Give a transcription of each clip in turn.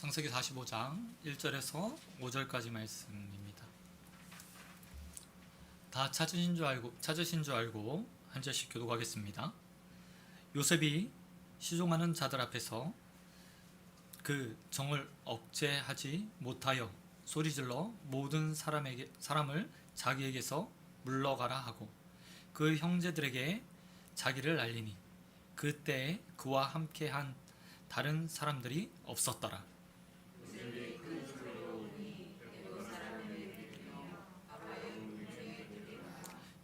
창세기 45장 1절에서 5절까지 말씀입니다. 다 찾으신 줄 알고 한 절씩 교독하겠습니다. 요셉이 시종하는 자들 앞에서 그 정을 억제하지 못하여 소리질러 모든 사람을 자기에게서 물러가라 하고 그 형제들에게 자기를 알리니 그때에 그와 함께한 다른 사람들이 없었더라.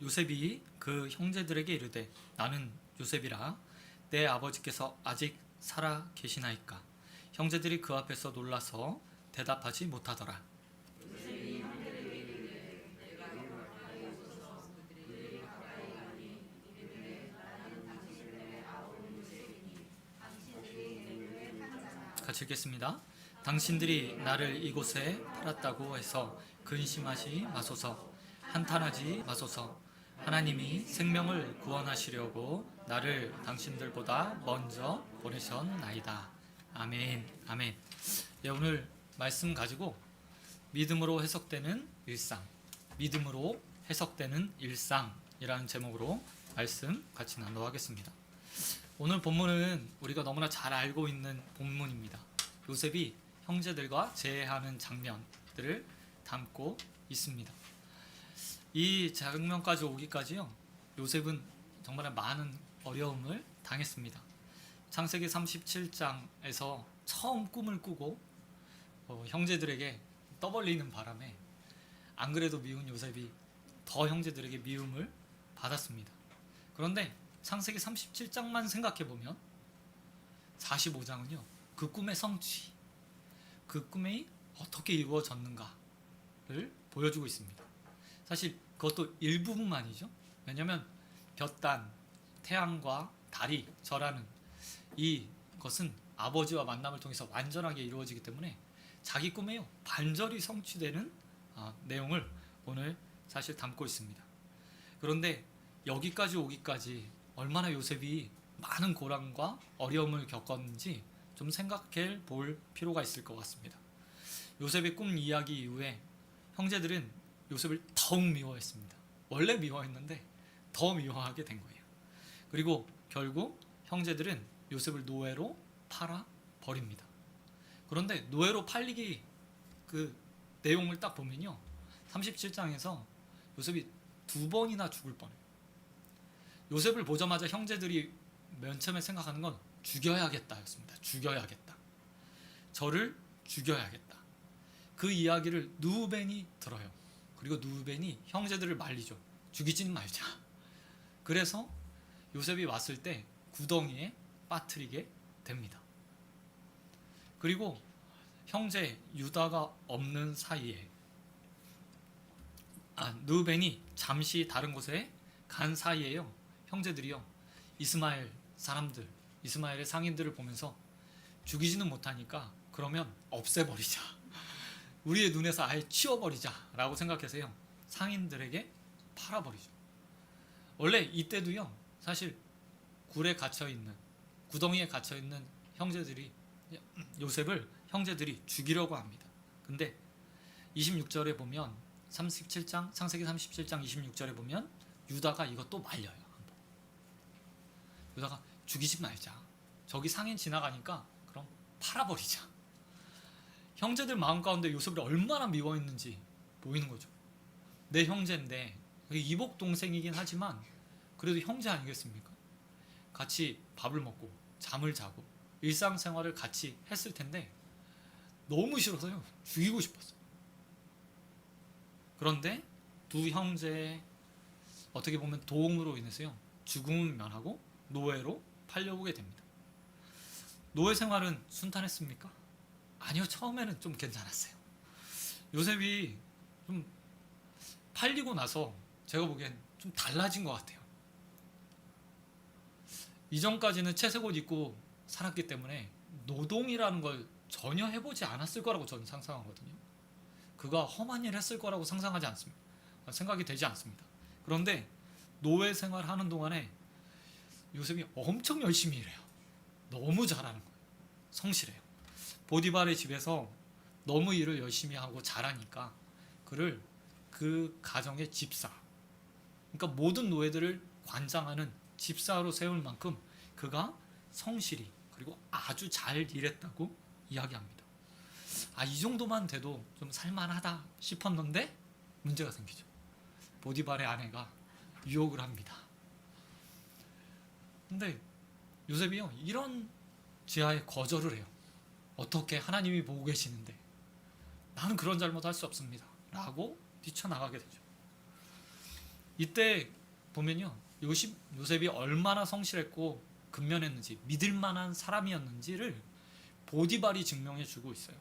요셉이 그 형제들에게 이르되 나는 요셉이라 내 아버지께서 아직 살아 계시나이까. 형제들이 그 앞에서 놀라서 대답하지 못하더라. 같이 읽겠습니다. 당신들이 나를 이곳에 팔았다고 해서 근심하지 마소서. 한탄하지 마소서. 하나님이 생명을 구원하시려고 나를 당신들보다 먼저 보내셨나이다. 아멘. 아멘. 네, 오늘 말씀 가지고 믿음으로 해석되는 일상, 믿음으로 해석되는 일상이라는 제목으로 말씀 같이 나누어 하겠습니다. 오늘 본문은 우리가 너무나 잘 알고 있는 본문입니다. 요셉이 형제들과 재회하는 장면들을 담고 있습니다. 이 장면까지 오기까지요, 요셉은 정말 많은 어려움을 당했습니다. 창세기 37장에서 처음 꿈을 꾸고 형제들에게 떠벌리는 바람에 안 그래도 미운 요셉이 더 형제들에게 미움을 받았습니다. 그런데 창세기 37장만 생각해보면 45장은요 그 꿈의 성취, 그 꿈이 어떻게 이루어졌는가를 보여주고 있습니다. 사실 그것도 일부분만이죠. 왜냐하면 볕단, 태양과 달이 절하는 이것은 아버지와 만남을 통해서 완전하게 이루어지기 때문에 자기 꿈에요 반절이 성취되는 내용을 오늘 사실 담고 있습니다. 그런데 여기까지 오기까지 얼마나 요셉이 많은 고난과 어려움을 겪었는지 좀 생각해 볼 필요가 있을 것 같습니다. 요셉의 꿈 이야기 이후에 형제들은 요셉을 더욱 미워했습니다. 원래 미워했는데 더 미워하게 된 거예요. 그리고 결국 형제들은 요셉을 노예로 팔아 버립니다. 그런데 노예로 팔리기 그 내용을 딱 보면요 37장에서 요셉이 2번이나 죽을 뻔해요. 요셉을 보자마자 형제들이 맨 처음에 생각하는 건 죽여야겠다였습니다. 죽여야겠다. 저를 죽여야겠다. 그 이야기를 누벤이 들어요. 그리고 누벤이 형제들을 말리죠. 죽이지는 말자. 그래서 요셉이 왔을 때 구덩이에 빠뜨리게 됩니다. 그리고 형제 유다가 없는 사이에 누벤이 잠시 다른 곳에 간 사이에요 형제들이요 이스마엘의 상인들을 보면서 죽이지는 못하니까 그러면 없애버리자, 우리의 눈에서 아예 치워버리자 라고 생각해서요 상인들에게 팔아버리죠. 원래 이때도요 사실 굴에 갇혀있는, 구덩이에 갇혀있는 형제들이 요셉을 형제들이 죽이려고 합니다. 근데 26절에 보면 창세기 37장 26절에 보면 유다가 이거 또 말려요. 한번. 유다가 죽이지 말자, 저기 상인 지나가니까 그럼 팔아버리자. 형제들 마음 가운데 요셉을 얼마나 미워했는지 보이는 거죠. 내 형제인데 이복 동생이긴 하지만 그래도 형제 아니겠습니까? 같이 밥을 먹고 잠을 자고 일상생활을 같이 했을 텐데 너무 싫어서요 죽이고 싶었어요. 그런데 두 형제의 어떻게 보면 도움으로 인해서요 죽음은 면하고 노예로 팔려오게 됩니다. 노예 생활은 순탄했습니까? 아니요, 처음에는 좀 괜찮았어요. 요셉이 좀 팔리고 나서 제가 보기엔 좀 달라진 것 같아요. 이전까지는 채색 옷 입고 살았기 때문에 노동이라는 걸 전혀 해보지 않았을 거라고 저는 상상하거든요. 그가 험한 일을 했을 거라고 상상하지 않습니다. 생각이 되지 않습니다. 그런데 노예 생활하는 동안에 요셉이 엄청 열심히 일해요. 너무 잘하는 거예요. 성실해요. 보디발의 집에서 너무 일을 열심히 하고 잘하니까 그를 그 가정의 집사, 그러니까 모든 노예들을 관장하는 집사로 세울 만큼 그가 성실히 그리고 아주 잘 일했다고 이야기합니다. 이 정도만 돼도 좀 살만하다 싶었는데 문제가 생기죠. 보디발의 아내가 유혹을 합니다. 근데 요셉이요, 이런 지하에 거절을 해요. 어떻게 하나님이 보고 계시는데 나는 그런 잘못 할 수 없습니다 라고 뛰쳐나가게 되죠. 이때 보면요, 요셉이 얼마나 성실했고 근면했는지, 믿을 만한 사람이었는지를 보디발이 증명해 주고 있어요.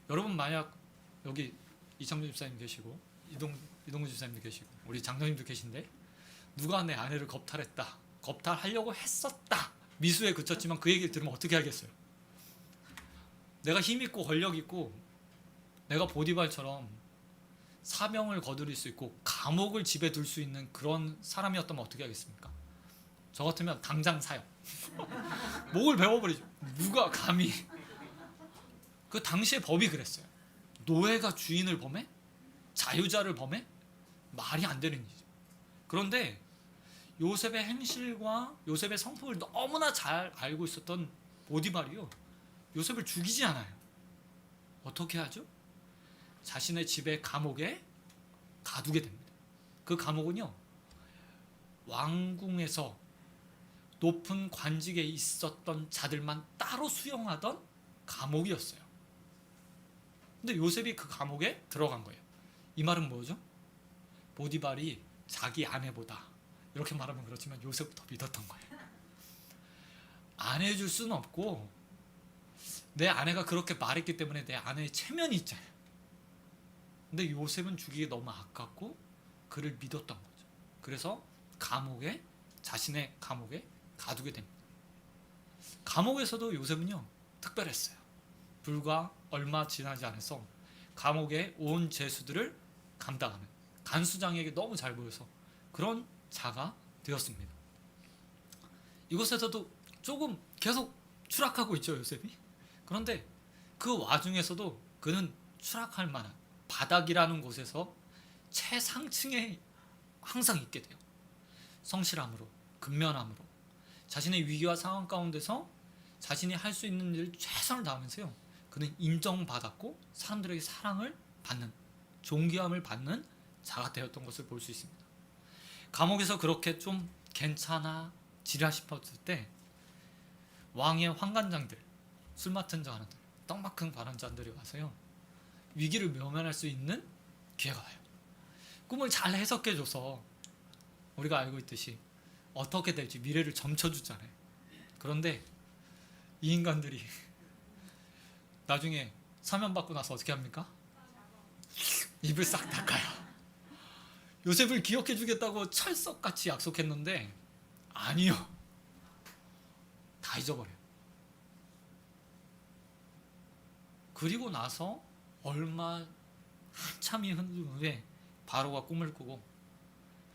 여러분 만약 여기 이창준 집사님 계시고 이동구 집사님도 계시고 우리 장로님도 계신데 누가 내 아내를 겁탈하려고 했었다 미수에 그쳤지만 그 얘기를 들으면 어떻게 하겠어요? 내가 힘 있고 권력 있고 내가 보디발처럼 사명을 거두릴 수 있고 감옥을 집에 둘 수 있는 그런 사람이었다면 어떻게 하겠습니까? 저 같으면 당장 사형 목을 베어버리죠. 누가 감히. 그 당시의 법이 그랬어요. 노예가 주인을 범해? 자유자를 범해? 말이 안 되는 일이죠. 그런데 요셉의 행실과 요셉의 성품을 너무나 잘 알고 있었던 보디발이요, 요셉을 죽이지 않아요. 어떻게 하죠? 자신의 집의 감옥에 가두게 됩니다. 그 감옥은요, 왕궁에서 높은 관직에 있었던 자들만 따로 수용하던 감옥이었어요. 근데 요셉이 그 감옥에 들어간 거예요. 이 말은 뭐죠? 보디발이 자기 아내보다, 이렇게 말하면 그렇지만 요셉부터 믿었던 거예요. 안 해줄 수는 없고 내 아내가 그렇게 말했기 때문에 내 아내의 체면이 있잖아요. 근데 요셉은 죽이기 너무 아깝고 그를 믿었던 거죠. 그래서 자신의 감옥에 가두게 됩니다. 감옥에서도 요셉은요, 특별했어요. 불과 얼마 지나지 않아서 감옥의 온 죄수들을 감당하는, 간수장에게 너무 잘 보여서 그런 자가 되었습니다. 이곳에서도 조금 계속 추락하고 있죠, 요셉이. 그런데 그 와중에서도 그는 추락할 만한 바닥이라는 곳에서 최상층에 항상 있게 돼요. 성실함으로, 근면함으로, 자신의 위기와 상황 가운데서 자신이 할 수 있는 일을 최선을 다하면서요, 그는 인정받았고 사람들에게 사랑을 받는, 존귀함을 받는 자가 되었던 것을 볼 수 있습니다. 감옥에서 그렇게 좀 괜찮아지라 싶었을 때 왕의 환관장들, 술 맡은 자들, 떡 맡은 관원장들이 와서요, 위기를 모면할 수 있는 기회가 와요. 꿈을 잘 해석해줘서 우리가 알고 있듯이 어떻게 될지 미래를 점쳐주잖아요. 그런데 이 인간들이 나중에 사면 받고 나서 어떻게 합니까? 입을 싹 닦아요. 요셉을 기억해 주겠다고 철석같이 약속했는데 아니요, 다 잊어버려요. 그리고 나서 얼마 한참이 흐른 후에 바로가 꿈을 꾸고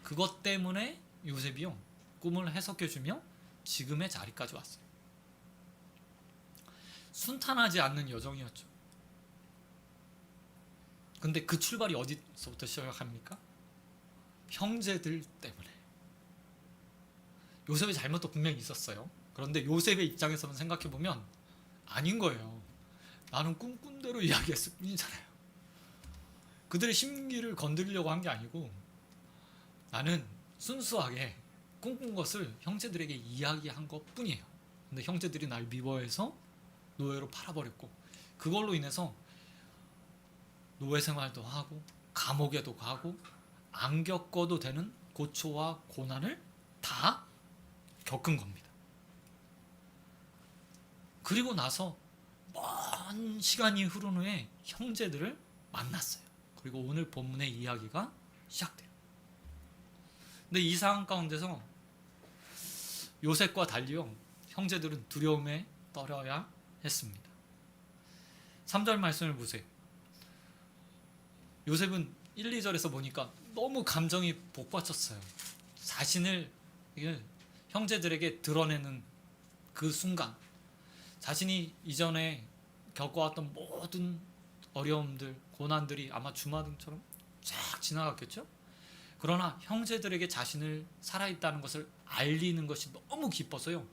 그것 때문에 요셉이요, 꿈을 해석해주며 지금의 자리까지 왔어요. 순탄하지 않는 여정이었죠. 근데 그 출발이 어디서부터 시작합니까? 형제들 때문에. 요셉의 잘못도 분명히 있었어요. 그런데 요셉의 입장에서는 생각해보면 아닌 거예요. 나는 꿈꾼 대로 이야기했을 뿐이잖아요. 그들의 심기를 건드리려고 한 게 아니고 나는 순수하게 꿈꾼 것을 형제들에게 이야기한 것 뿐이에요. 근데 형제들이 날 미워해서 노예로 팔아버렸고 그걸로 인해서 노예 생활도 하고 감옥에도 가고 안 겪어도 되는 고초와 고난을 다 겪은 겁니다. 그리고 나서 먼 시간이 흐른 후에 형제들을 만났어요. 그리고 오늘 본문의 이야기가 시작돼요. 근데 이 상황 가운데서 요셉과 달리요, 형제들은 두려움에 떨어야 했습니다. 3절 말씀을 보세요. 요셉은 1, 2절에서 보니까 너무 감정이 복받쳤어요. 자신을 형제들에게 드러내는 그 순간, 자신이 이전에 겪어왔던 모든 어려움들, 고난들이 아마 주마등처럼 쫙 지나갔겠죠? 그러나 형제들에게 자신을 살아있다는 것을 알리는 것이 너무 기뻐서요.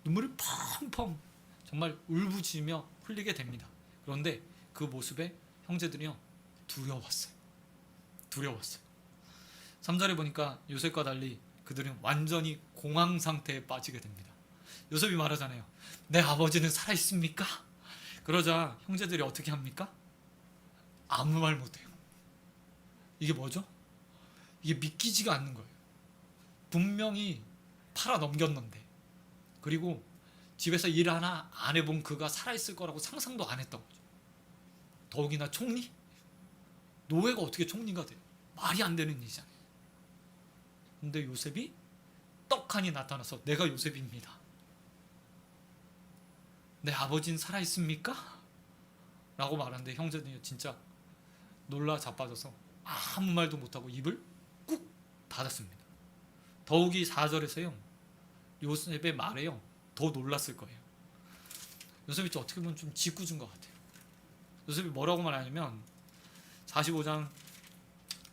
눈물을 펑펑 정말 울부짖으며 흘리게 됩니다. 그런데 그 모습에 형제들이요 두려웠어요. 두려웠어요. 3절에 보니까 요셉과 달리 그들은 완전히 공황 상태에 빠지게 됩니다. 요셉이 말하잖아요. 내 아버지는 살아있습니까? 그러자 형제들이 어떻게 합니까? 아무 말 못해요. 이게 뭐죠? 이게 믿기지가 않는 거예요. 분명히 팔아 넘겼는데, 그리고 집에서 일 하나 안 해본 그가 살아있을 거라고 상상도 안 했던 거죠. 더욱이나 총리? 노예가 어떻게 총리가 돼요? 말이 안 되는 일이잖아요. 근데 요셉이 떡하니 나타나서 내가 요셉입니다. 내 아버지는 살아있습니까? 라고 말하는데 형제들이 진짜 놀라 자빠져서 아무 말도 못하고 입을 꾹 닫았습니다. 더욱이 4절에서요 요셉의 말에요 더 놀랐을 거예요. 요셉이 어떻게 보면 좀 짓궂은 것 같아요. 요셉이 뭐라고 말하냐면 45장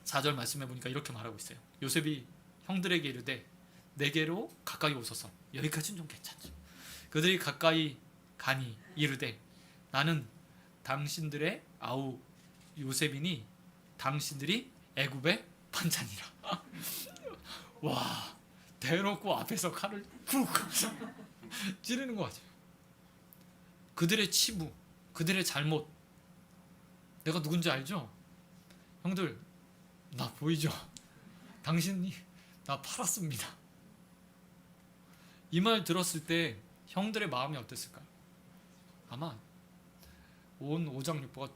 4절 말씀해 보니까 이렇게 말하고 있어요. 요셉이 형들에게 이르되 내게로 가까이 오소서. 여기까지는 좀 괜찮죠. 그들이 가까이 가니 이르되 나는 당신들의 아우 요셉이니 당신들이 애굽의 반찬이라. 와, 대놓고 앞에서 칼을 쿡 찌르는 것 같아요. 그들의 치부, 그들의 잘못, 내가 누군지 알죠? 형들, 나 보이죠? 당신이 나 팔았습니다. 이 말 들었을 때 형들의 마음이 어땠을까요? 아마 온 5장 6보가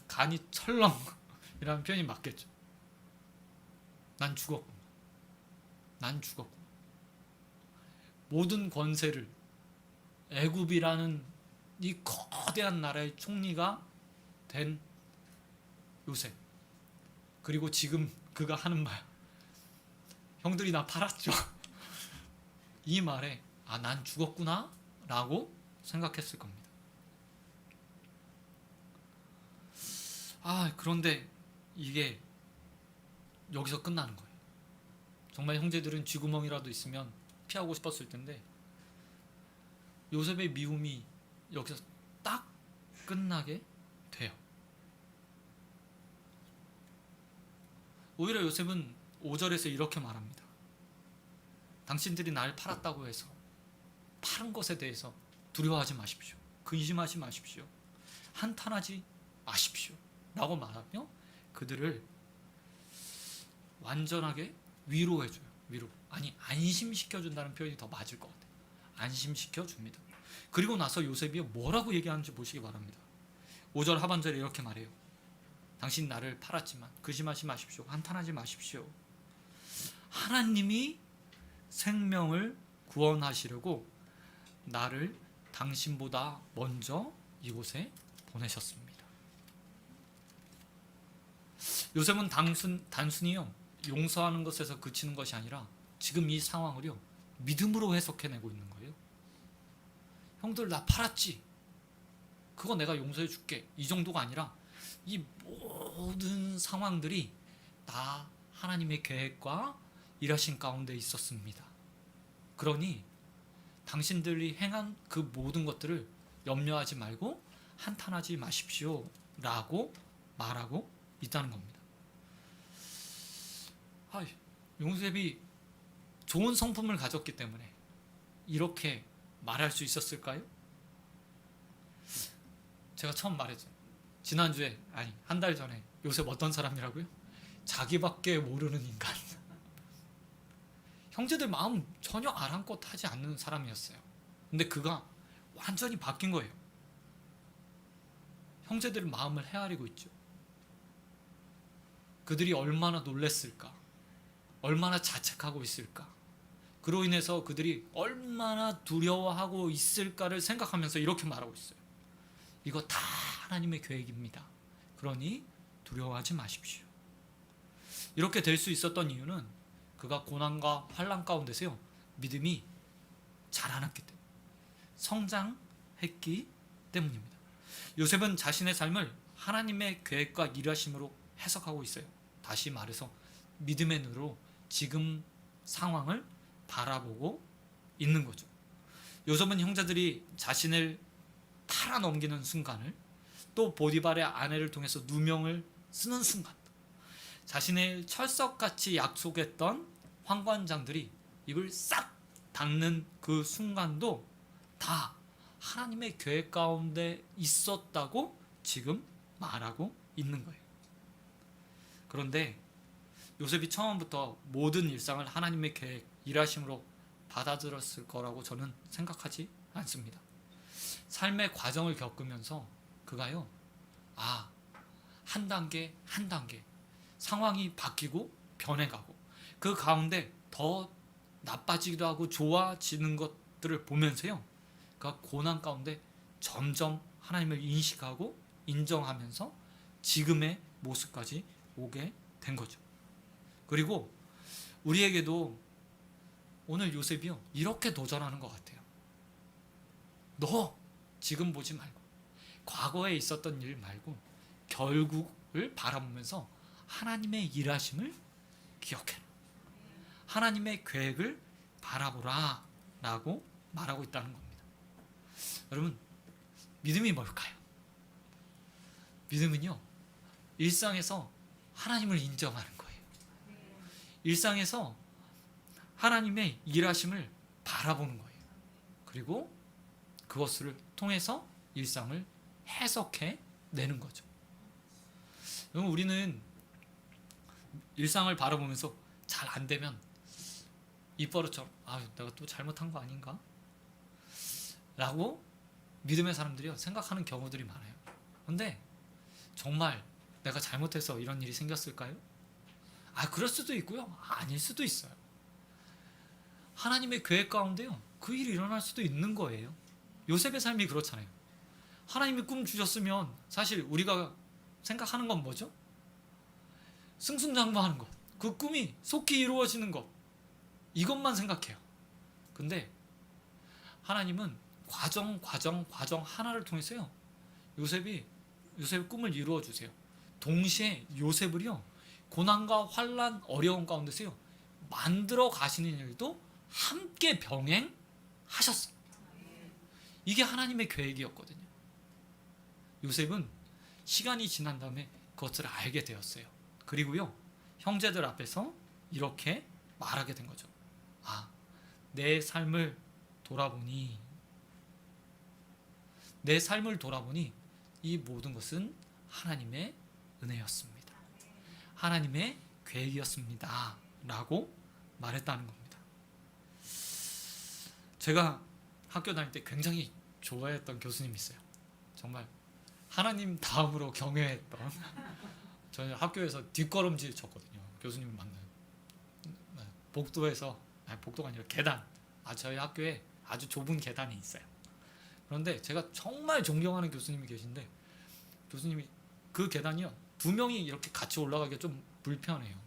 간이 철렁이라는 표현이 맞겠죠. 난 죽었구나. 난 죽었구나. 모든 권세를 애굽이라는 이 거대한 나라의 총리가 된 요셉, 그리고 지금 그가 하는 말, 형들이 나 팔았죠. 이 말에 아, 난 죽었구나 라고 생각했을 겁니다. 그런데 이게 여기서 끝나는 거예요. 정말 형제들은 쥐구멍이라도 있으면 피하고 싶었을 텐데 요셉의 미움이 여기서 딱 끝나게 돼요. 오히려 요셉은 5절에서 이렇게 말합니다. 당신들이 날 팔았다고 해서 파는 것에 대해서 두려워하지 마십시오. 근심하지 마십시오. 한탄하지 마십시오. 라고 말하며 그들을 완전하게 위로해줘요. 위로. 아니, 안심시켜준다는 표현이 더 맞을 것 같아요. 안심시켜줍니다. 그리고 나서 요셉이 뭐라고 얘기하는지 보시기 바랍니다. 5절 하반절에 이렇게 말해요. 당신 나를 팔았지만 근심하지 마십시오. 한탄하지 마십시오. 하나님이 생명을 구원하시려고 나를 당신보다 먼저 이곳에 보내셨습니다. 요셉은 단순히요 용서하는 것에서 그치는 것이 아니라 지금 이 상황을요 믿음으로 해석해내고 있는 거예요. 형들 나 팔았지? 그거 내가 용서해 줄게. 이 정도가 아니라 이 모든 상황들이 다 하나님의 계획과 일하신 가운데 있었습니다. 그러니 당신들이 행한 그 모든 것들을 염려하지 말고 한탄하지 마십시오 라고 말하고 있다는 겁니다. 요셉이 좋은 성품을 가졌기 때문에 이렇게 말할 수 있었을까요? 제가 처음 말했죠. 지난주에, 아니 한 달 전에 요셉 어떤 사람이라고요? 자기밖에 모르는 인간. 형제들 마음 전혀 아랑곳하지 않는 사람이었어요. 근데 그가 완전히 바뀐 거예요. 형제들 마음을 헤아리고 있죠. 그들이 얼마나 놀랬을까, 얼마나 자책하고 있을까, 그로 인해서 그들이 얼마나 두려워하고 있을까를 생각하면서 이렇게 말하고 있어요. 이거 다 하나님의 계획입니다. 그러니 두려워하지 마십시오. 이렇게 될 수 있었던 이유는 그가 고난과 환난 가운데서요 믿음이 자라났기 때문에, 성장했기 때문입니다. 요셉은 자신의 삶을 하나님의 계획과 일하심으로 해석하고 있어요. 다시 말해서 믿음의 눈으로 지금 상황을 바라보고 있는 거죠. 요셉은 형제들이 자신을 팔아넘기는 순간을, 또 보디발의 아내를 통해서 누명을 쓰는 순간, 자신의 철석같이 약속했던 환관장들이 입을 싹 닫는 그 순간도 다 하나님의 계획 가운데 있었다고 지금 말하고 있는 거예요. 그런데 요셉이 처음부터 모든 일상을 하나님의 계획, 일하심으로 받아들였을 거라고 저는 생각하지 않습니다. 삶의 과정을 겪으면서 그가요, 한 단계 한 단계 상황이 바뀌고 변해가고, 그 가운데 더 나빠지기도 하고 좋아지는 것들을 보면서요, 그가 고난 가운데 점점 하나님을 인식하고 인정하면서 지금의 모습까지 오게 된 거죠. 그리고 우리에게도 오늘 요셉이요, 이렇게 도전하는 것 같아요. 너 지금 보지 말고, 과거에 있었던 일 말고 결국을 바라보면서 하나님의 일하심을 기억해라, 하나님의 계획을 바라보라 라고 말하고 있다는 겁니다. 여러분, 믿음이 뭘까요? 믿음은요, 일상에서 하나님을 인정하는 거예요. 일상에서 하나님의 일하심을 바라보는 거예요. 그리고 그것을 통해서 일상을 해석해 내는 거죠. 여러분, 우리는 일상을 바라보면서 잘 안 되면 입버릇처럼 내가 또 잘못한 거 아닌가? 라고 믿음의 사람들이 생각하는 경우들이 많아요. 그런데 정말 내가 잘못해서 이런 일이 생겼을까요? 그럴 수도 있고요, 아닐 수도 있어요. 하나님의 계획 가운데요, 그 일이 일어날 수도 있는 거예요. 요셉의 삶이 그렇잖아요. 하나님이 꿈 주셨으면 사실 우리가 생각하는 건 뭐죠? 승승장구하는 것, 그 꿈이 속히 이루어지는 것, 이것만 생각해요. 근데 하나님은 과정 하나를 통해서요, 요셉의 꿈을 이루어 주세요. 동시에 요셉을요, 고난과 환난, 어려움 가운데서요 만들어 가시는 일도 함께 병행하셨어요. 이게 하나님의 계획이었거든요. 요셉은 시간이 지난 다음에 그것을 알게 되었어요. 그리고요, 형제들 앞에서 이렇게 말하게 된 거죠. 내 삶을 돌아보니 이 모든 것은 하나님의 은혜였습니다, 하나님의 계획이었습니다 라고 말했다는 겁니다. 제가 학교 다닐 때 굉장히 좋아했던 교수님이 있어요. 정말 하나님 다음으로 경외했던, 저희 학교에서 뒷걸음질 쳤거든요. 교수님 만나요. 복도가 아니라 계단, 저희 학교에 아주 좁은 계단이 있어요. 그런데 제가 정말 존경하는 교수님이 계신데, 교수님이 그 계단이요, 두 명이 이렇게 같이 올라가기가 좀 불편해요.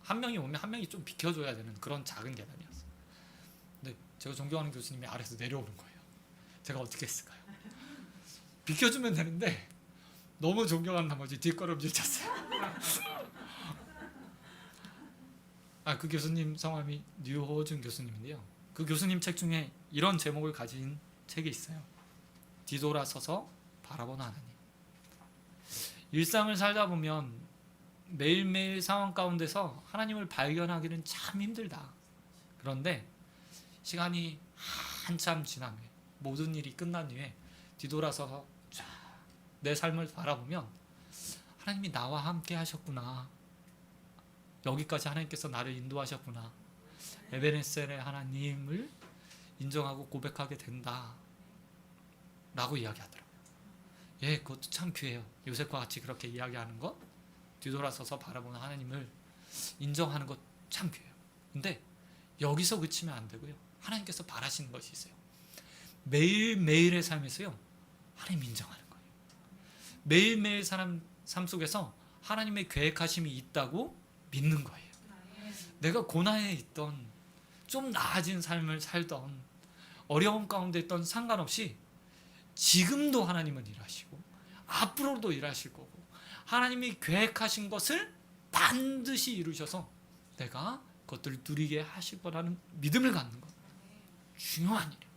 한 명이 오면 한 명이 좀 비켜줘야 되는 그런 작은 계단이었어요. 근데 제가 존경하는 교수님이 아래에서 내려오는 거예요. 제가 어떻게 했을까요? 비켜주면 되는데 너무 존경하는 나머지 뒷걸음질 쳤어요. 그 교수님 성함이 류호준 교수님인데요, 그 교수님 책 중에 이런 제목을 가진 책이 있어요. 뒤돌아서서 바라보는 하나님. 일상을 살다 보면 매일매일 상황 가운데서 하나님을 발견하기는 참 힘들다. 그런데 시간이 한참 지난 후에, 모든 일이 끝난 후에 뒤돌아서서 내 삶을 바라보면 하나님이 나와 함께 하셨구나, 여기까지 하나님께서 나를 인도하셨구나, 에베네셀의 하나님을 인정하고 고백하게 된다 라고 이야기하더라고요. 그것도 참 귀해요. 요셉과 같이 그렇게 이야기하는 것, 뒤돌아서서 바라보는 하나님을 인정하는 것 참 귀해요. 근데 여기서 그치면 안 되고요, 하나님께서 바라시는 것이 있어요. 매일매일의 삶에서요, 하나님 인정하는 거예요. 매일매일 삶 속에서 하나님의 계획하심이 있다고 믿는 거예요. 내가 고난에 있던, 좀 나아진 삶을 살던, 어려움 가운데 있던 상관없이 지금도 하나님은 일하시고 앞으로도 일하실 거고 하나님이 계획하신 것을 반드시 이루셔서 내가 그것들을 누리게 하실 거라는 믿음을 갖는 것, 중요한 일이에요.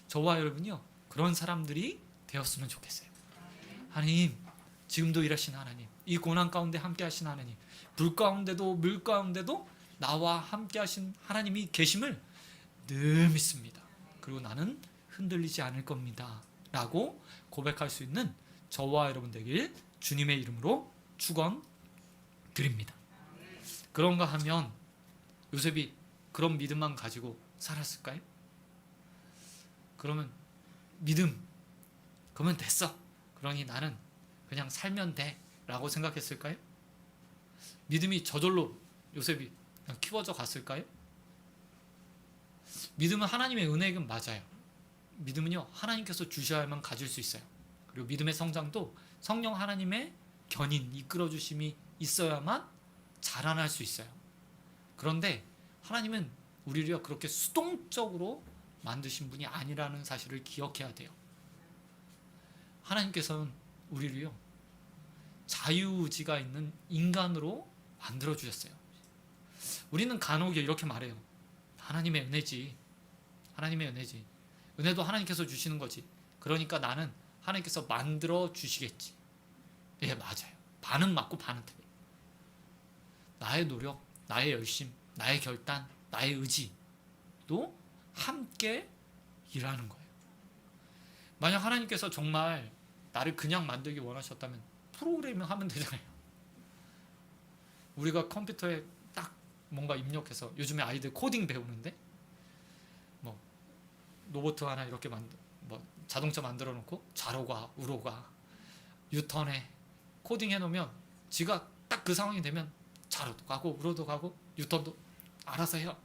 저와 여러분이요, 그런 사람들이 되었으면 좋겠어요. 하나님, 지금도 일하신 하나님, 이 고난 가운데 함께 하신 하나님, 불 가운데도 물 가운데도 나와 함께 하신 하나님이 계심을 늘 믿습니다. 그리고 나는 흔들리지 않을 겁니다 라고 고백할 수 있는 저와 여러분 되길 주님의 이름으로 축원드립니다. 그런가 하면 요셉이 그런 믿음만 가지고 살았을까요? 그러면 믿음, 그러면 됐어, 그러니 나는 그냥 살면 돼 라고 생각했을까요? 믿음이 저절로 요셉이 그냥 키워져 갔을까요? 믿음은 하나님의 은혜는 맞아요. 믿음은요, 하나님께서 주셔야만 가질 수 있어요. 그리고 믿음의 성장도 성령 하나님의 견인, 이끌어 주심이 있어야만 자라날 수 있어요. 그런데 하나님은 우리를 그렇게 수동적으로 만드신 분이 아니라는 사실을 기억해야 돼요. 하나님께서는 우리를요, 자유의지가 있는 인간으로 만들어 주셨어요. 우리는 간혹 이렇게 말해요. 하나님의 은혜지. 하나님의 은혜지. 은혜도 하나님께서 주시는 거지. 그러니까 나는 하나님께서 만들어 주시겠지. 예, 맞아요. 반은 맞고 반은 틀려요. 나의 노력, 나의 열심, 나의 결단, 나의 의지도 함께 일하는 거예요. 만약 하나님께서 정말 나를 그냥 만들기 원하셨다면 프로그래밍 하면 되잖아요. 우리가 컴퓨터에 딱 뭔가 입력해서, 요즘에 아이들 코딩 배우는데 뭐 로봇 하나 이렇게 뭐 자동차 만들어 놓고 좌로 가, 우로 가, 유턴해, 코딩 해 놓으면 지가 딱 그 상황이 되면 좌로도 가고 우로도 가고 유턴도 알아서 해요.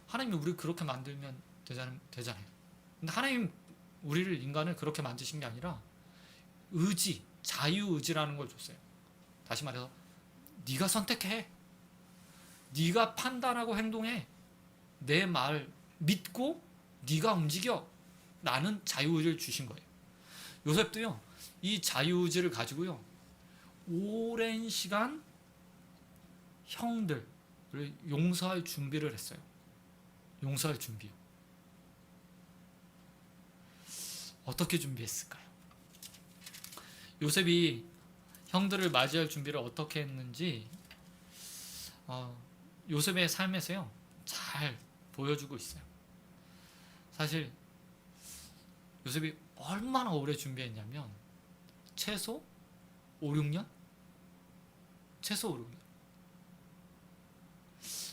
하나님이 우리를 그렇게 만들면 되잖아요. 근데 하나님 우리를, 인간을 그렇게 만드신 게 아니라 의지, 자유의지라는 걸 줬어요. 다시 말해서 네가 선택해, 네가 판단하고 행동해, 내 말 믿고 네가 움직여, 라는 자유의지를 주신 거예요. 요셉도요, 이 자유의지를 가지고요, 오랜 시간 형들을 용서할 준비를 했어요. 용서할 준비요. 어떻게 준비했을까요? 요셉이 형들을 맞이할 준비를 어떻게 했는지 요셉의 삶에서요, 잘 보여주고 있어요. 사실 요셉이 얼마나 오래 준비했냐면 최소 5, 6년? 최소 5, 6년.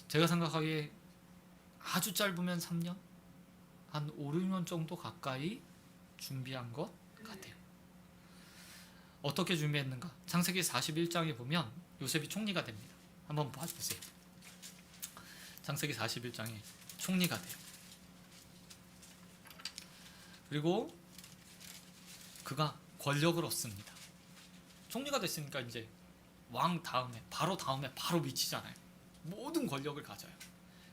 제가 생각하기에 아주 짧으면 3년? 한 5, 6년 정도 가까이 준비한 것 같아요. 어떻게 준비했는가? 창세기 41장에 보면 요셉이 총리가 됩니다. 한번 봐주세요. 창세기 41장에 총리가 돼요. 그리고 그가 권력을 얻습니다. 총리가 됐으니까 이제 왕 다음에 바로 미치잖아요. 모든 권력을 가져요.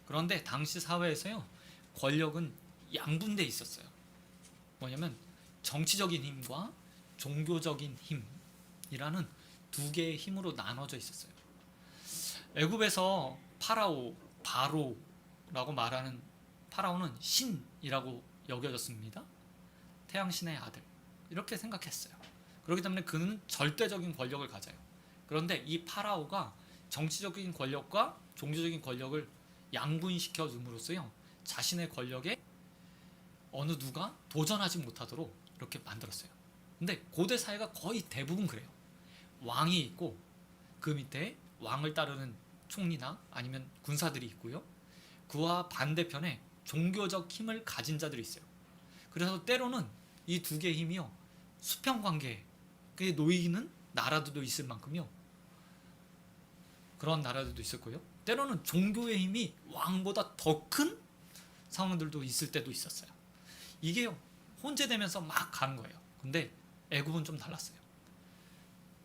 그런데 당시 사회에서요, 권력은 양분돼 있었어요. 뭐냐면 정치적인 힘과 종교적인 힘이라는 두 개의 힘으로 나눠져 있었어요. 애굽에서 바로라고 말하는 파라오는 신이라고 여겨졌습니다. 태양신의 아들, 이렇게 생각했어요. 그렇기 때문에 그는 절대적인 권력을 가져요. 그런데 이 파라오가 정치적인 권력과 종교적인 권력을 양분시켜 줌으로써요, 자신의 권력에 어느 누가 도전하지 못하도록 이렇게 만들었어요. 근데 고대 사회가 거의 대부분 그래요. 왕이 있고 그 밑에 왕을 따르는 총리나 아니면 군사들이 있고요, 그와 반대편에 종교적 힘을 가진 자들이 있어요. 그래서 때로는 이 두 개의 힘이요, 수평관계에 놓이는 나라들도 있을 만큼요, 그런 나라들도 있을 거예요. 때로는 종교의 힘이 왕보다 더 큰 상황들도 있을 때도 있었어요. 이게요, 혼재되면서 막 가는 거예요. 근데 애굽은 좀 달랐어요.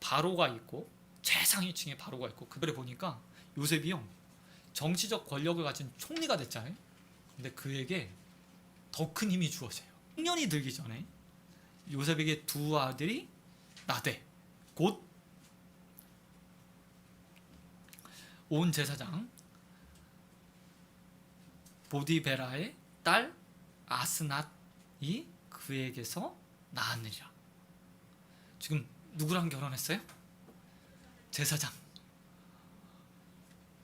바로가 있고, 최상위층의 바로가 있고, 그들을 보니까 요셉이요, 정치적 권력을 가진 총리가 됐잖아요. 근데 그에게 더 큰 힘이 주어져요. 청년이 들기 전에 요셉에게 두 아들이 나되 곧 온 제사장 보디베라의 딸 아스낫이 그에게서 낳았느니라. 지금 누구랑 결혼했어요? 제사장.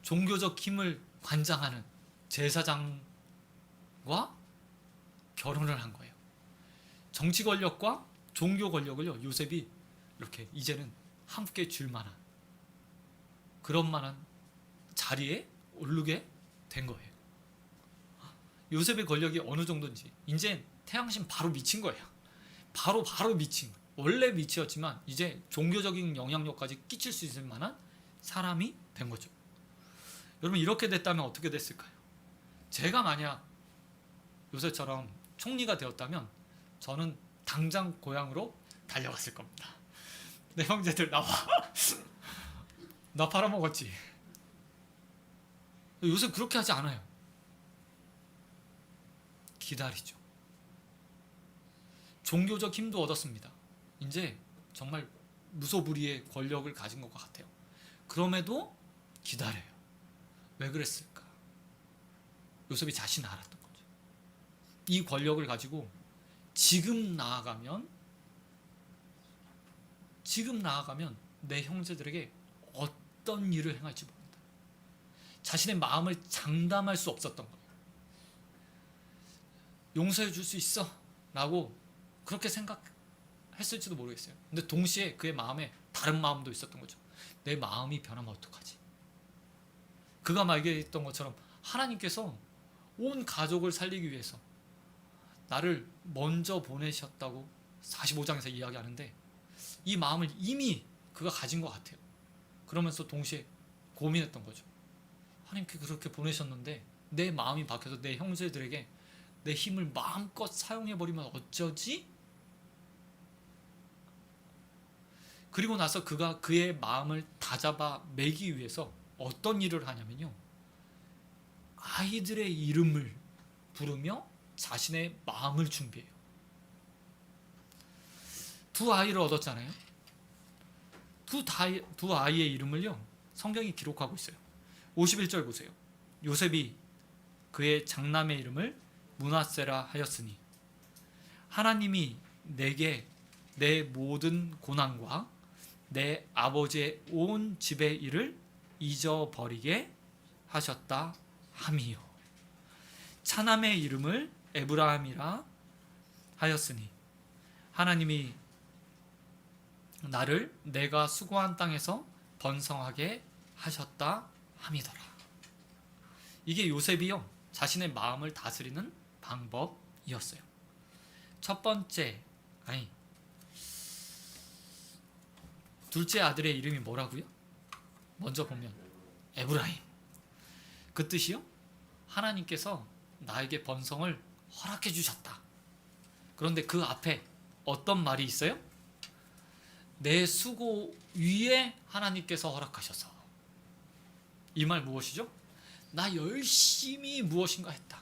종교적 힘을 관장하는 제사장과 결혼을 한 거예요. 정치 권력과 종교 권력을요, 요셉이 이렇게 이제는 함께 줄 만한 그런 만한 자리에 오르게 된 거예요. 요셉의 권력이 어느 정도인지 이제 태양신 바로 미친 거예요. 바로 미친 거예요. 원래 미치였지만 이제 종교적인 영향력까지 끼칠 수 있을 만한 사람이 된 거죠. 여러분, 이렇게 됐다면 어떻게 됐을까요? 제가 만약 요셉처럼 총리가 되었다면 저는 당장 고향으로 달려갔을 겁니다. 내 형제들 나와. 나 팔아먹었지. 요셉 그렇게 하지 않아요. 기다리죠. 종교적 힘도 얻었습니다. 이제 정말 무소불위의 권력을 가진 것 같아요. 그럼에도 기다려요. 왜 그랬을까? 요셉이 자신을 알았던 거죠. 이 권력을 가지고 지금 나아가면 내 형제들에게 어떤 일을 행할지 모른다. 자신의 마음을 장담할 수 없었던 거예요. 용서해 줄 수 있어 라고 그렇게 생각했을지도 모르겠어요. 근데 동시에 그의 마음에 다른 마음도 있었던 거죠. 내 마음이 변하면 어떡하지? 그가 말했던 것처럼 하나님께서 온 가족을 살리기 위해서 나를 먼저 보내셨다고 45장에서 이야기하는데 이 마음을 이미 그가 가진 것 같아요. 그러면서 동시에 고민했던 거죠. 하나님께 그렇게 보내셨는데 내 마음이 바뀌어서 내 형제들에게 내 힘을 마음껏 사용해버리면 어쩌지? 그리고 나서 그가 그의 마음을 다잡아 매기 위해서 어떤 일을 하냐면요, 아이들의 이름을 부르며 자신의 마음을 준비해요. 두 아이를 얻었잖아요. 두 아이의 이름을요, 성경이 기록하고 있어요. 51절 보세요. 요셉이 그의 장남의 이름을 므낫세라 하였으니 하나님이 내게 내 모든 고난과 내 아버지의 온 집의 일을 잊어버리게 하셨다 함이요. 차남의 이름을 에브라함이라 하였으니 하나님이 나를 내가 수고한 땅에서 번성하게 하셨다 함이더라. 이게 요셉이요, 자신의 마음을 다스리는 방법이었어요. 둘째 아들의 이름이 뭐라고요? 먼저 보면 에브라임. 그 뜻이요, 하나님께서 나에게 번성을 허락해 주셨다. 그런데 그 앞에 어떤 말이 있어요? 내 수고 위에 하나님께서 허락하셔서. 이 말 무엇이죠? 나 열심히 무엇인가 했다.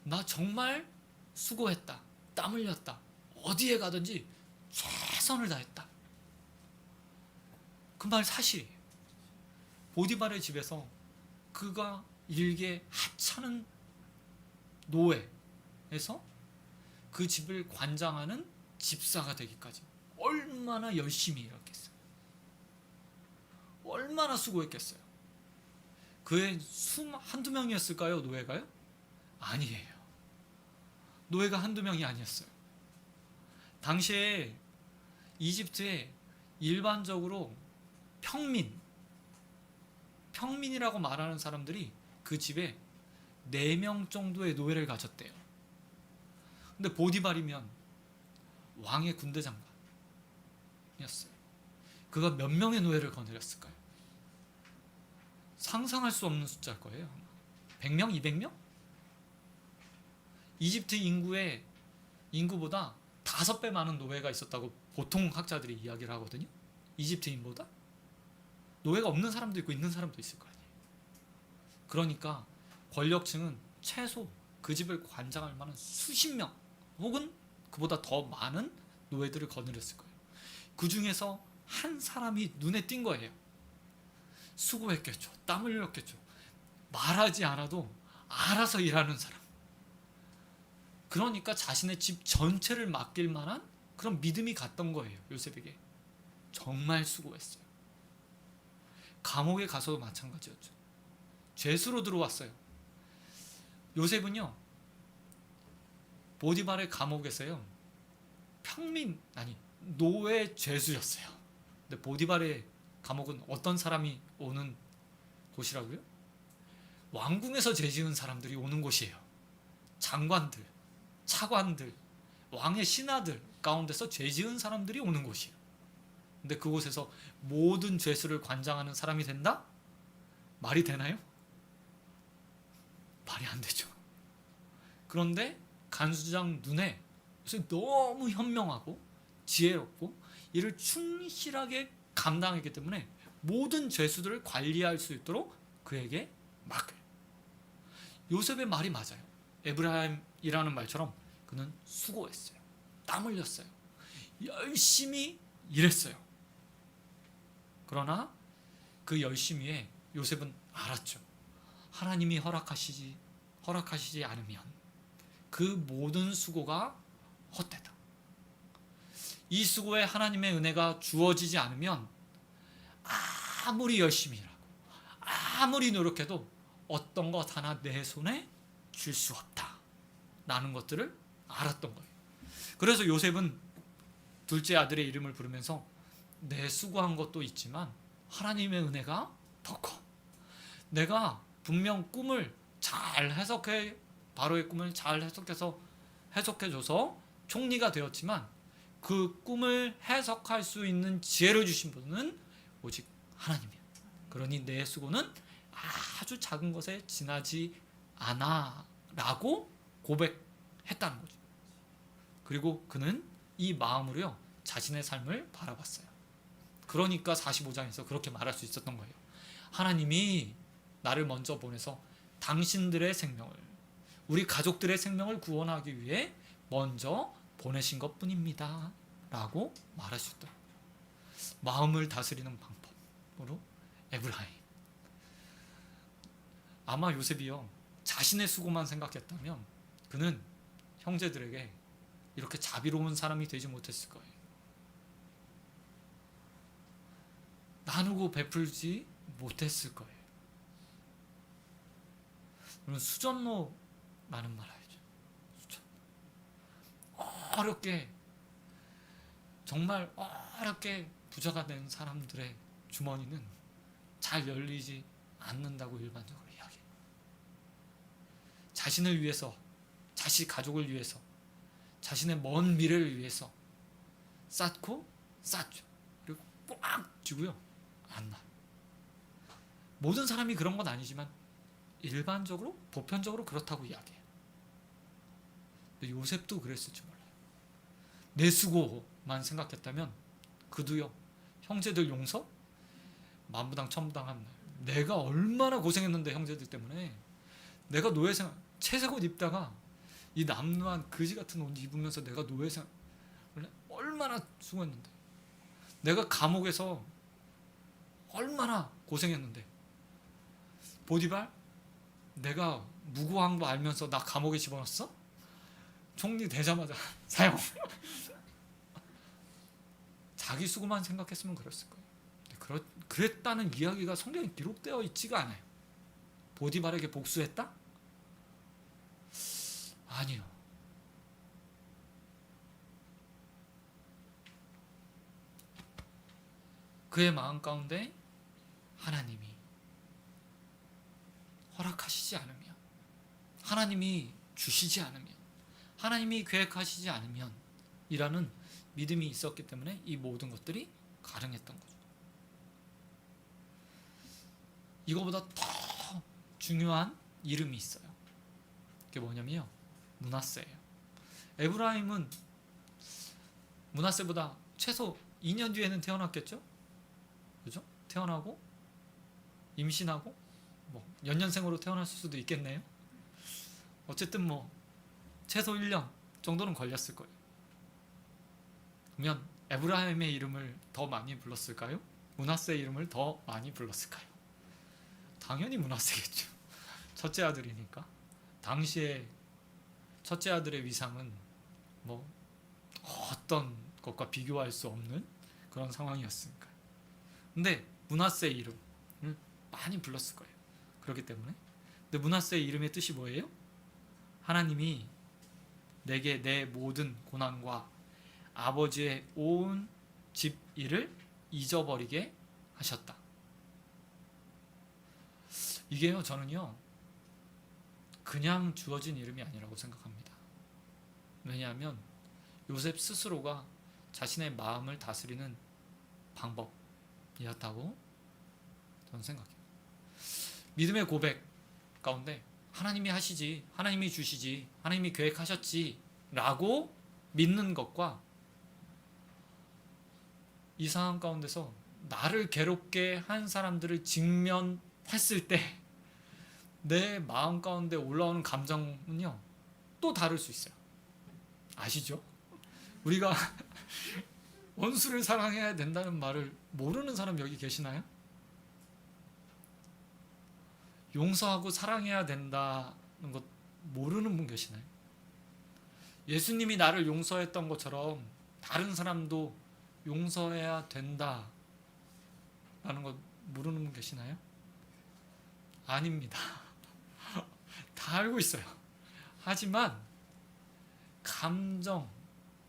나 정말 수고했다. 땀 흘렸다. 어디에 가든지 최선을 다했다. 그 말 사실이에요. 보디발의 집에서 그가 일개 하찮은 노예에서 그 집을 관장하는 집사가 되기까지 얼마나 열심히 일했겠어요. 얼마나 수고했겠어요. 그의 한두 명이었을까요? 노예가요? 아니에요. 노예가 한두 명이 아니었어요. 당시에 이집트에 일반적으로 평민이라고 말하는 사람들이 그 집에 4명 정도의 노예를 가졌대요. 근데 보디발이면 왕의 군대 장관이었어요. 그가 몇 명의 노예를 거느렸을까요? 상상할 수 없는 숫자일 거예요. 100명? 200명? 이집트 인구보다 5배 많은 노예가 있었다고 보통 학자들이 이야기를 하거든요. 이집트인보다. 노예가 없는 사람도 있고 있는 사람도 있을 거 아니에요. 그러니까 권력층은 최소 그 집을 관장할 만한 수십 명, 혹은 그보다 더 많은 노예들을 거느렸을 거예요. 그 중에서 한 사람이 눈에 띈 거예요. 수고했겠죠. 땀 흘렸겠죠. 말하지 않아도 알아서 일하는 사람. 그러니까 자신의 집 전체를 맡길 만한 그런 믿음이 갔던 거예요. 요셉에게. 정말 수고했어요. 감옥에 가서도 마찬가지였죠. 죄수로 들어왔어요. 요셉은요, 보디발의 감옥에서요, 노예 죄수였어요. 근데 보디발의 감옥은 어떤 사람이 오는 곳이라고요? 왕궁에서 죄 지은 사람들이 오는 곳이에요. 장관들, 차관들, 왕의 신하들 가운데서 죄 지은 사람들이 오는 곳이에요. 근데 그곳에서 모든 죄수를 관장하는 사람이 된다? 말이 되나요? 말이 안 되죠. 그런데 간수장 눈에 요셉이 너무 현명하고 지혜롭고 이를 충실하게 감당했기 때문에 모든 죄수들을 관리할 수 있도록 그에게 맡겨요. 요셉의 말이 맞아요. 에브라임이라는 말처럼 그는 수고했어요. 땀 흘렸어요. 열심히 일했어요. 그러나 그 열심히에 요셉은 알았죠. 하나님이 허락하시지 않으면 그 모든 수고가 헛되다. 이 수고에 하나님의 은혜가 주어지지 않으면 아무리 열심히 일하고 아무리 노력해도 어떤 것 하나 내 손에 줄 수 없다 라는 것들을 알았던 거예요. 그래서 요셉은 둘째 아들의 이름을 부르면서 내 수고한 것도 있지만 하나님의 은혜가 더 커. 내가 분명 꿈을 잘 해석해, 바로의 꿈을 잘 해석해줘서 총리가 되었지만 그 꿈을 해석할 수 있는 지혜를 주신 분은 오직 하나님이야. 그러니 내 수고는 아주 작은 것에 지나지 않아 라고 고백했다는 거죠. 그리고 그는 이 마음으로요 자신의 삶을 바라봤어요. 그러니까 45장에서 그렇게 말할 수 있었던 거예요. 하나님이 나를 먼저 보내서 당신들의 생명을, 우리 가족들의 생명을 구원하기 위해 먼저 보내신 것뿐입니다 라고 말할 수 있다. 마음을 다스리는 방법으로 에브라임. 아마 요셉이요 자신의 수고만 생각했다면 그는 형제들에게 이렇게 자비로운 사람이 되지 못했을 거예요. 나누고 베풀지 못했을 거예요. 여러분, 수전노라는 말 알죠? 어렵게, 정말 어렵게 부자가 된 사람들의 주머니는 잘 열리지 않는다고 일반적으로 이야기해요. 자신을 위해서, 자신 가족을 위해서, 자신의 먼 미래를 위해서 쌓고 쌓죠. 그리고 꽉 쥐고요 안 놔요. 모든 사람이 그런 건 아니지만 일반적으로, 보편적으로 그렇다고 이야기해요. 근데 요셉도 그랬을지 몰라요. 내 수고만 생각했다면 그도요 형제들 용서? 만부당 천부당 한 날. 내가 얼마나 고생했는데 형제들 때문에. 내가 노예생활 채색옷 입다가 이 남루한 그지 같은 옷 입으면서 내가 노예생활 얼마나 수고했는데. 내가 감옥에서 얼마나 고생했는데. 보디발? 내가 무고한 거 알면서 나 감옥에 집어넣었어? 총리 되자마자 사형. 자기 수고만 생각했으면 그랬을 거예요. 그랬다는 이야기가 성경에 기록되어 있지가 않아요. 보디발에게 복수했다? 아니요. 그의 마음 가운데 하나님이 허락하시지 않으면, 하나님이 주시지 않으면, 하나님이 계획하시지 않으면 이라는 믿음이 있었기 때문에 이 모든 것들이 가능했던 거죠. 이거보다 더 중요한 이름이 있어요. 그게 뭐냐면요, 므낫세예요. 에브라임은 므낫세보다 최소 2년 뒤에는 태어났겠죠? 그죠? 태어나고 임신하고 뭐 연년생으로 태어났을 수도 있겠네요. 어쨌든 뭐 최소 1년, 정도는 걸렸을 거예요. 그러면 에브라임의 이름을 더 많이 불렀을까요? 므낫세의 이름을 더 많이 불렀을까요? 당연히 므낫세겠죠. 첫째 아들이니까. 당시에 첫째 아들의 위상은 뭐 어떤 것과 비교할 수 없는 그런 상황이었으니까. 근데 므낫세의 이름을 많이 불렀을 거예요. 그렇기 때문에. 근데 므낫세의 이름의 뜻이 뭐예요? 하나님이 내게 내 모든 고난과 아버지의 온 집 일을 잊어버리게 하셨다. 이게요, 저는요, 그냥 주어진 이름이 아니라고 생각합니다. 왜냐하면 요셉 스스로가 자신의 마음을 다스리는 방법이었다고 저는 생각해요. 믿음의 고백 가운데 하나님이 하시지, 하나님이 주시지, 하나님이 계획하셨지 라고 믿는 것과 이 상황 가운데서 나를 괴롭게 한 사람들을 직면했을 때 내 마음 가운데 올라오는 감정은요, 또 다를 수 있어요. 아시죠? 우리가 원수를 사랑해야 된다는 말을 모르는 사람 여기 계시나요? 용서하고 사랑해야 된다는 것 모르는 분 계시나요? 예수님이 나를 용서했던 것처럼 다른 사람도 용서해야 된다라는 것 모르는 분 계시나요? 아닙니다. 다 알고 있어요. 하지만 감정,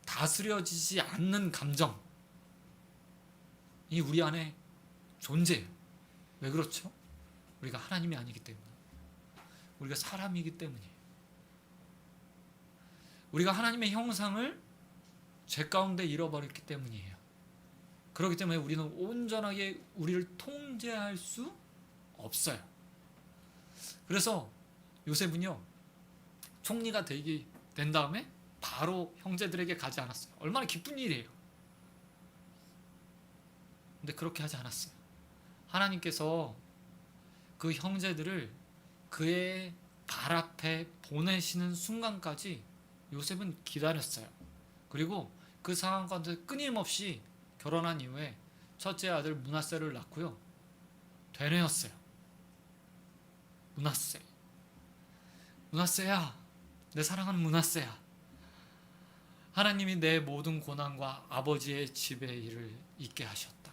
다스려지지 않는 감정이 우리 안에 존재해요. 왜 그렇죠? 우리가 하나님이 아니기 때문에. 우리가 사람이기 때문이에요. 우리가 하나님의 형상을 죄 가운데 잃어버렸기 때문이에요. 그렇기 때문에 우리는 온전하게 우리를 통제할 수 없어요. 그래서 요셉은요, 총리가 된 다음에 바로 형제들에게 가지 않았어요. 얼마나 기쁜 일이에요. 근데 그렇게 하지 않았어요. 하나님께서 그 형제들을 그의 발 앞에 보내시는 순간까지 요셉은 기다렸어요. 그리고 그 상황 가운데 끊임없이 결혼한 이후에 첫째 아들 므낫세를 낳고요, 되뇌었어요. 므낫세야, 내 사랑하는 므낫세야, 하나님이 내 모든 고난과 아버지의 집의 일을 잊게 하셨다.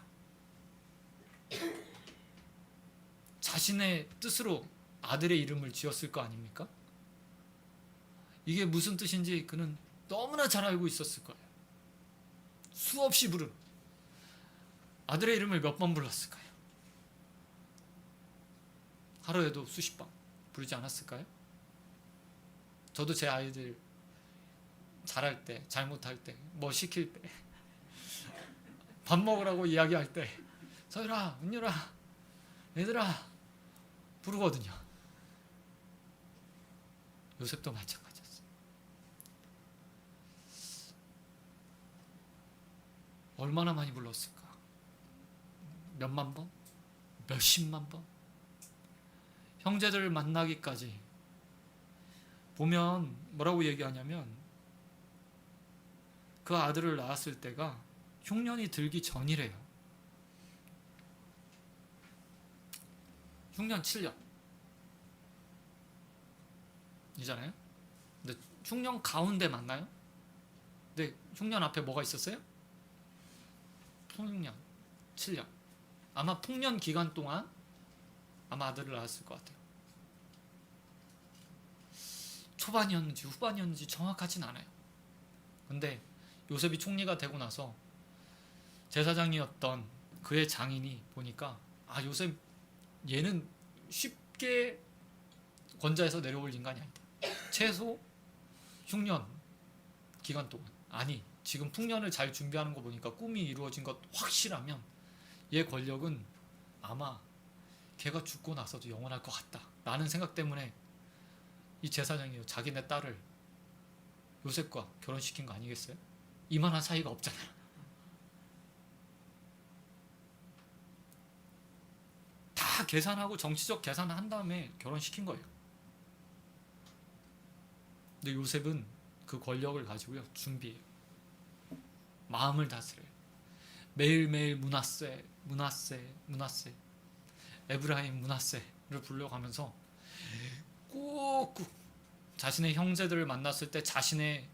자신의 뜻으로 아들의 이름을 지었을 거 아닙니까? 이게 무슨 뜻인지 그는 너무나 잘 알고 있었을 거예요. 수없이 부른 아들의 이름을 몇 번 불렀을까요? 하루에도 수십 번 부르지 않았을까요? 저도 제 아이들 잘할 때, 잘못할 때, 뭐 시킬 때, 밥 먹으라고 이야기할 때, 서율아, 은율아, 얘들아 부르거든요. 요셉도 마찬가지였어요. 얼마나 많이 불렀을까? 몇만 번? 몇십만 번? 형제들을 만나기까지 보면 뭐라고 얘기하냐면, 그 아들을 낳았을 때가 흉년이 들기 전이래요. 흉년 7년 이잖아요. 근데 흉년 가운데 맞나요? 근데 흉년 앞에 뭐가 있었어요? 풍년 7년. 아마 풍년 기간 동안 아마 아들을 낳았을 것 같아요. 초반이었는지 후반이었는지 정확하진 않아요. 근데 요셉이 총리가 되고 나서 제사장이었던 그의 장인이 보니까, 아, 요셉 얘는 쉽게 권좌에서 내려올 인간이 아니다. 최소 흉년 기간 동안, 아니 지금 풍년을 잘 준비하는 거 보니까 꿈이 이루어진 것 확실하면 얘 권력은 아마 걔가 죽고 나서도 영원할 것 같다 라는 생각 때문에 이 제사장이요, 자기네 딸을 요셉과 결혼시킨 거 아니겠어요? 이만한 사이가 없잖아요. 다 계산하고 정치적 계산을 한 다음에 결혼시킨 거예요. 근데 요셉은 그 권력을 가지고요 준비해요. 마음을 다스려요. 매일매일 므낫세 에브라임 므낫세를 불러가면서 꾹꾹 자신의 형제들을 만났을 때 자신의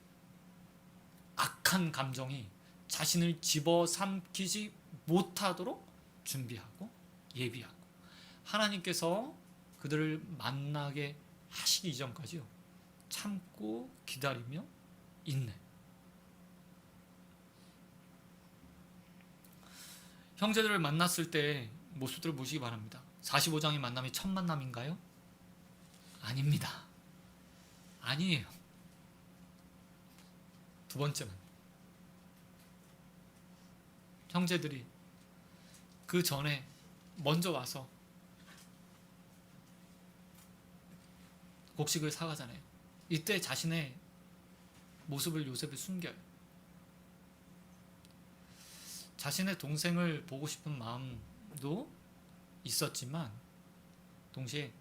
악한 감정이 자신을 집어삼키지 못하도록 준비하고 예비하고, 하나님께서 그들을 만나게 하시기 이전까지요 참고 기다리며 인내. 형제들을 만났을 때 모습들을 보시기 바랍니다. 45장의 만남이 첫 만남인가요? 아닙니다. 아니에요. 두 번째 만남. 형제들이 그 전에 먼저 와서 곡식을 사가잖아요. 이때 자신의 모습을 요셉이 숨겨요. 자신의 동생을 보고 싶은 마음도 있었지만 동시에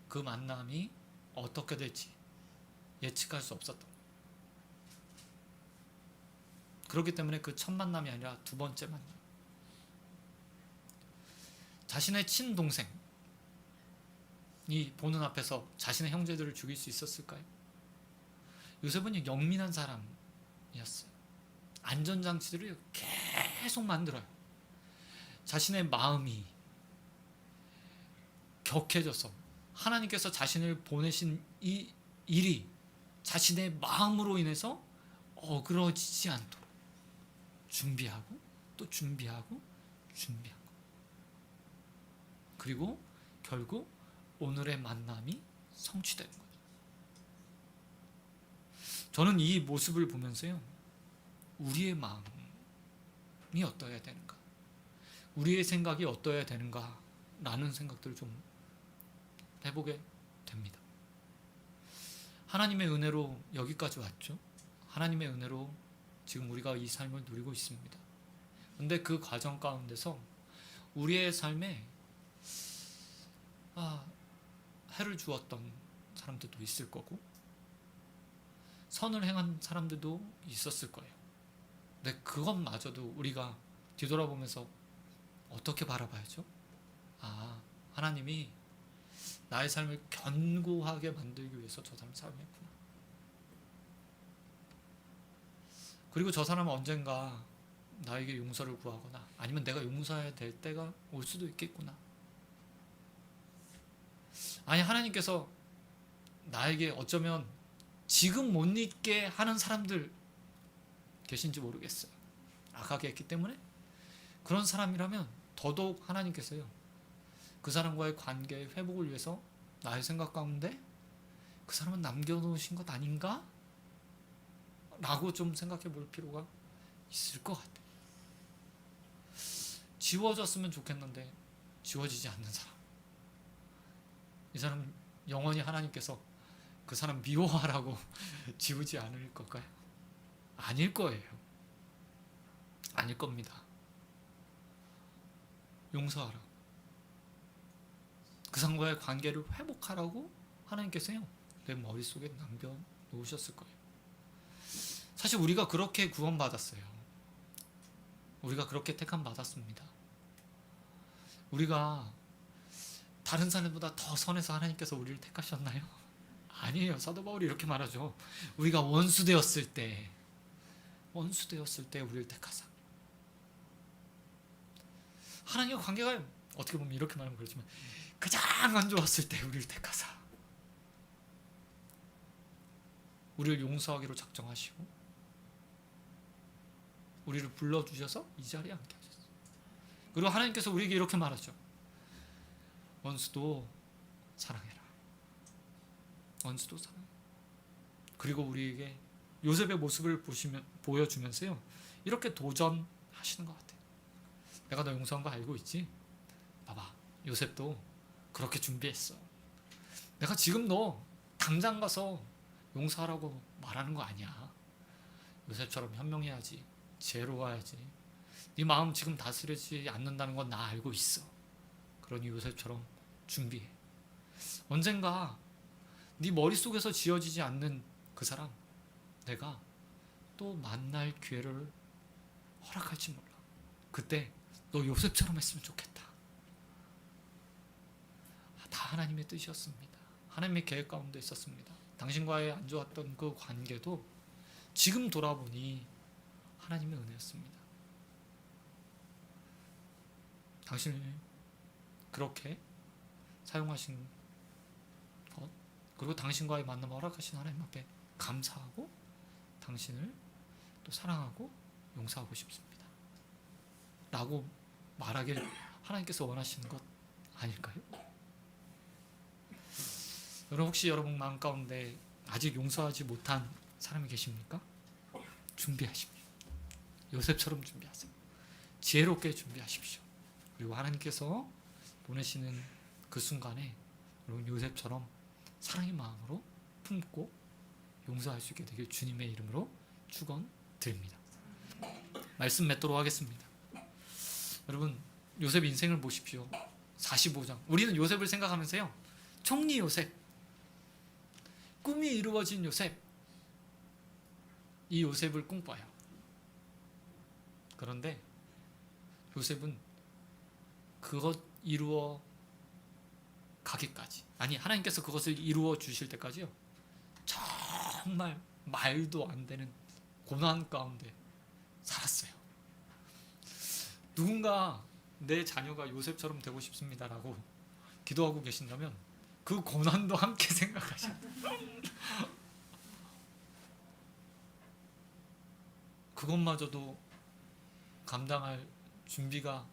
그 만남이 어떻게 될지 예측할 수 없었던 거예요. 그렇기 때문에 그 첫 만남이 아니라 두 번째 만남. 자신의 친동생이 보는 앞에서 자신의 형제들을 죽일 수 있었을까요? 요셉은 영민한 사람이었어요. 안전장치들을 계속 만들어요. 자신의 마음이 격해져서 하나님께서 자신을 보내신 이 일이 자신의 마음으로 인해서 어그러지지 않도록 준비하고 또 준비하고 준비하고, 그리고 결국 오늘의 만남이 성취되는 거죠. 저는 이 모습을 보면서요 우리의 마음이 어떠해야 되는가, 우리의 생각이 어떠해야 되는가 라는 생각들을 좀 해보게 됩니다. 하나님의 은혜로 여기까지 왔죠. 하나님의 은혜로 지금 우리가 이 삶을 누리고 있습니다. 근데 그 과정 가운데서 우리의 삶에 해를 주었던 사람들도 있을 거고 선을 행한 사람들도 있었을 거예요. 근데 그것마저도 우리가 뒤돌아보면서 어떻게 바라봐야죠? 하나님이 나의 삶을 견고하게 만들기 위해서 저 사람을 사용했구나. 그리고 저 사람은 언젠가 나에게 용서를 구하거나 아니면 내가 용서해야 될 때가 올 수도 있겠구나. 아니, 하나님께서 나에게 어쩌면 지금 못 잊게 하는 사람들 계신지 모르겠어요. 악하게 했기 때문에. 그런 사람이라면 더더욱 하나님께서요 그 사람과의 관계의 회복을 위해서 나의 생각 가운데 그 사람은 남겨놓으신 것 아닌가? 라고 좀 생각해 볼 필요가 있을 것 같아요. 지워졌으면 좋겠는데 지워지지 않는 사람, 이 사람 영원히 하나님께서 그 사람 미워하라고 지우지 않을 걸까요? 아닐 거예요. 아닐 겁니다. 용서하라, 그 사람과의 관계를 회복하라고 하나님께서요 내 머릿속에 남겨놓으셨을 거예요. 사실 우리가 그렇게 구원받았어요. 우리가 그렇게 택함받았습니다. 우리가 다른 사람보다 더 선해서 하나님께서 우리를 택하셨나요? 아니에요. 사도 바울이 이렇게 말하죠. 우리가 원수되었을 때 우리를 택하사. 하나님과 관계가 어떻게 보면 이렇게 말하면 그렇지만 가장 안 좋았을 때 우리를 택하사 우리를 용서하기로 작정하시고 우리를 불러주셔서 이 자리에 앉게 하셨어요. 그리고 하나님께서 우리에게 이렇게 말하죠. 원수도 사랑해라. 원수도 사랑해. 그리고 우리에게 요셉의 모습을 보여주면서요 이렇게 도전하시는 것 같아요. 내가 너 용서한 거 알고 있지? 봐봐, 요셉도 그렇게 준비했어. 내가 지금 너 당장 가서 용서하라고 말하는 거 아니야. 요셉처럼 현명해야지, 지혜로워야지. 네 마음 지금 다스리지 않는다는 건 나 알고 있어. 그러니 요셉처럼 준비해. 언젠가 네 머릿속에서 지어지지 않는 그 사람, 내가 또 만날 기회를 허락할지 몰라. 그때 너 요셉처럼 했으면 좋겠다. 다 하나님의 뜻이었습니다. 하나님의 계획 가운데 있었습니다. 당신과의 안 좋았던 그 관계도 지금 돌아보니 하나님의 은혜였습니다. 당신을 그렇게 사용하신 것, 그리고 당신과의 만남을 허락하신 하나님 앞에 감사하고 당신을 또 사랑하고 용서하고 싶습니다. 라고 말하길 하나님께서 원하시는 것 아닐까요? 여러분, 혹시 여러분 마음 가운데 아직 용서하지 못한 사람이 계십니까? 준비하십시오. 요셉처럼 준비하세요. 지혜롭게 준비하십시오. 그리고 하나님께서 보내시는 그 순간에 여러분 요셉처럼 사랑의 마음으로 품고 용서할 수 있게 되길 주님의 이름으로 축원드립니다. 말씀 맺도록 하겠습니다. 여러분, 요셉 인생을 보십시오. 45장. 우리는 요셉을 생각하면서요, 총리 요셉, 꿈이 이루어진 요셉, 이 요셉을 꿈꿔요. 그런데 요셉은 그것 이루어 가기까지, 아니 하나님께서 그것을 이루어 주실 때까지요, 정말 말도 안 되는 고난 가운데 살았어요. 누군가 내 자녀가 요셉처럼 되고 싶습니다라고 기도하고 계신다면 그 고난도 함께 생각하셔야 돼요. 그것마저도 감당할 준비가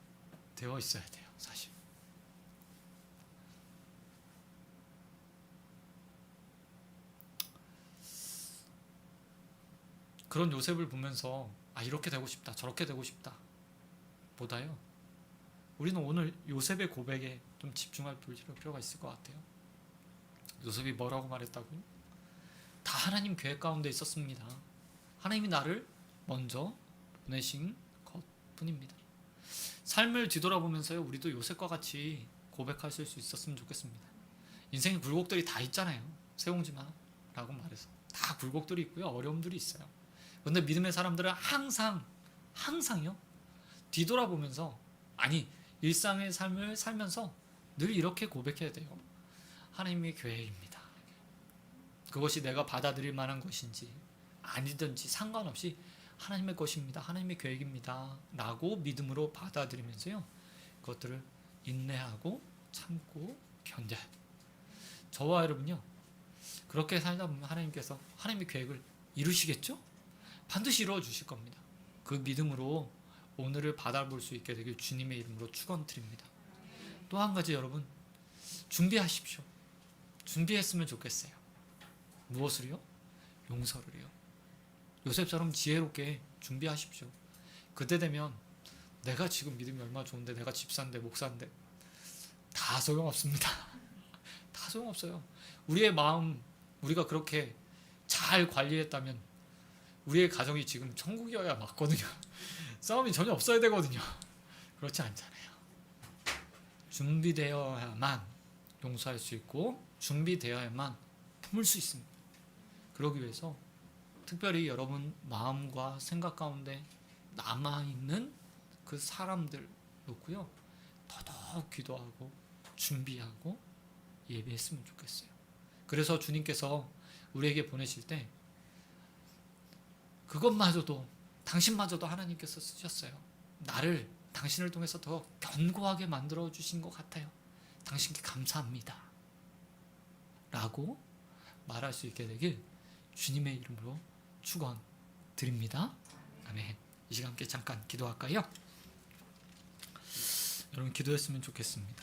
되어 있어야 돼요, 사실. 그런 요셉을 보면서 이렇게 되고 싶다, 저렇게 되고 싶다 보다요, 우리는 오늘 요셉의 고백에 좀 집중할 필요가 있을 것 같아요. 요셉이 뭐라고 말했다고요? 다 하나님 계획 가운데 있었습니다. 하나님이 나를 먼저 보내신 것 뿐입니다. 삶을 뒤돌아보면서요, 우리도 요셉과 같이 고백하실 수 있었으면 좋겠습니다. 인생의 굴곡들이 다 있잖아요. 세웅지마라고 말해서 다 굴곡들이 있고요, 어려움들이 있어요. 그런데 믿음의 사람들은 항상요, 뒤돌아보면서, 아니 일상의 삶을 살면서 늘 이렇게 고백해야 돼요. 하나님의 계획입니다. 그것이 내가 받아들일 만한 것인지 아니든지 상관없이 하나님의 것입니다, 하나님의 계획입니다 라고 믿음으로 받아들이면서요, 그것들을 인내하고 참고 견뎌야 돼요. 저와 여러분요, 그렇게 살다 보면 하나님께서 하나님의 계획을 이루시겠죠? 반드시 이루어 주실 겁니다. 그 믿음으로 오늘을 받아볼 수 있게 되길 주님의 이름으로 축원드립니다. 또 한 가지, 여러분 준비하십시오. 준비했으면 좋겠어요. 무엇을요? 용서를요. 요셉처럼 지혜롭게 준비하십시오. 그때 되면 내가 지금 믿음이 얼마나 좋은데, 내가 집사인데 목사인데 다 소용없습니다. 다 소용없어요. 우리의 마음, 우리가 그렇게 잘 관리했다면 우리의 가정이 지금 천국이어야 맞거든요. 싸움이 전혀 없어야 되거든요. 그렇지 않잖아요. 준비되어야만 용서할 수 있고 준비되어야만 품을 수 있습니다. 그러기 위해서 특별히 여러분 마음과 생각 가운데 남아있는 그 사람들 놓고요, 더더욱 기도하고 준비하고 예배했으면 좋겠어요. 그래서 주님께서 우리에게 보내실 때 그것마저도, 당신마저도 하나님께서 쓰셨어요. 나를 당신을 통해서 더 견고하게 만들어 주신 것 같아요. 당신께 감사합니다 라고 말할 수 있게 되길 주님의 이름으로 축원드립니다. 아멘. 이 시간 함께 잠깐 기도할까요? 여러분 기도했으면 좋겠습니다.